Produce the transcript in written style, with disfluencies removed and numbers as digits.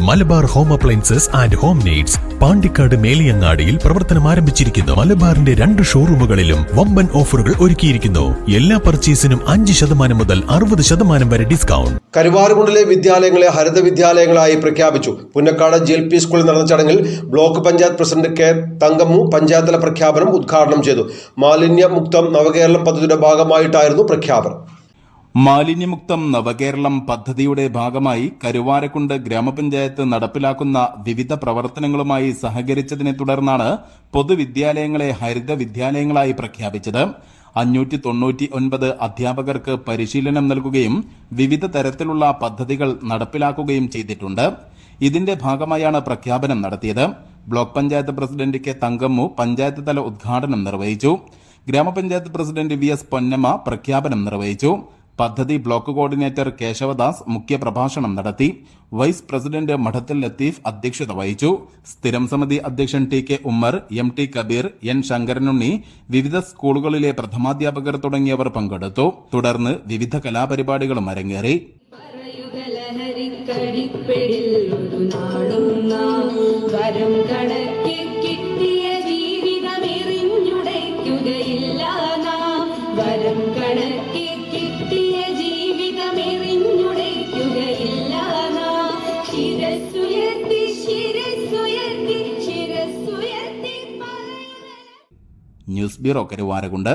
Malabar home appliances and home needs Pandikkad മേലിയങ്ങാടിയിൽ പ്രവർത്തനം ആരംഭിച്ചിരിക്കുന്നു. മലബാറിന്റെ 2 ഷോറൂമുകളിലും വമ്പൻ ഓഫറുകൾ ഒരുക്കിയിരിക്കുന്നു. എല്ലാ പർച്ചേസിനും 5% മുതൽ 60% വരെ ഡിസ്കൗണ്ട്. കരുവാരകുണ്ടിലെ വിദ്യാലയങ്ങളെ ഹരിത വിദ്യാലയങ്ങളായി പ്രഖ്യാപിച്ചു. പുന്നക്കാട് GLP സ്കൂളിൽ നടന്ന ചടങ്ങിൽ block panchayat president K. Thankammu panchayat തല പ്രഖ്യാപനം ഉദ്ഘാടനം ചെയ്തു. മാലിന്യമുക്തം നവകേരളം പദ്ധതിയുടെ ഭാഗമായിട്ടായിരുന്നു പ്രഖ്യാപനം. മാലിന്യമുക്തം നവകേരളം പദ്ധതിയുടെ ഭാഗമായി കരുവാരക്കുണ്ട് ഗ്രാമപഞ്ചായത്ത് നടപ്പിലാക്കുന്ന വിവിധ പ്രവർത്തനങ്ങളുമായി സഹകരിച്ചതിനെ തുടർന്നാണ് പൊതുവിദ്യാലയങ്ങളെ ഹരിത വിദ്യാലയങ്ങളായി പ്രഖ്യാപിച്ചത്. 599 അധ്യാപകർക്ക് പരിശീലനം നൽകുകയും വിവിധ തരത്തിലുള്ള പദ്ധതികൾ നടപ്പിലാക്കുകയും ചെയ്തിട്ടുണ്ട്. ഇതിന്റെ ഭാഗമായാണ് പ്രഖ്യാപനം നടത്തിയത്. Block panchayat president K. Thankammu panchayat തല ഉദ്ഘാടനം നിർവഹിച്ചു. ഗ്രാമപഞ്ചായത്ത് പ്രസിഡന്റ് VS പൊന്നമ്മ പ്രഖ്യാപനം നിർവഹിച്ചു. പദ്ധതി ബ്ലോക്ക് കോർഡിനേറ്റർ കേശവദാസ് മുഖ്യപ്രഭാഷണം നടത്തി. വൈസ് പ്രസിഡന്റ് മഠത്തിൽ ലത്തീഫ് അധ്യക്ഷത വഹിച്ചു. സ്ഥിരം സമിതി അധ്യക്ഷൻ TK Ummer, MT Kabir, N Sankaranunni, വിവിധ സ്കൂളുകളിലെ പ്രഥമാധ്യാപകർ തുടങ്ങിയവർ പങ്കെടുത്തു. തുടർന്ന് വിവിധ കലാപരിപാടികളും അരങ്ങേറി. News bureau Karuvarakundu.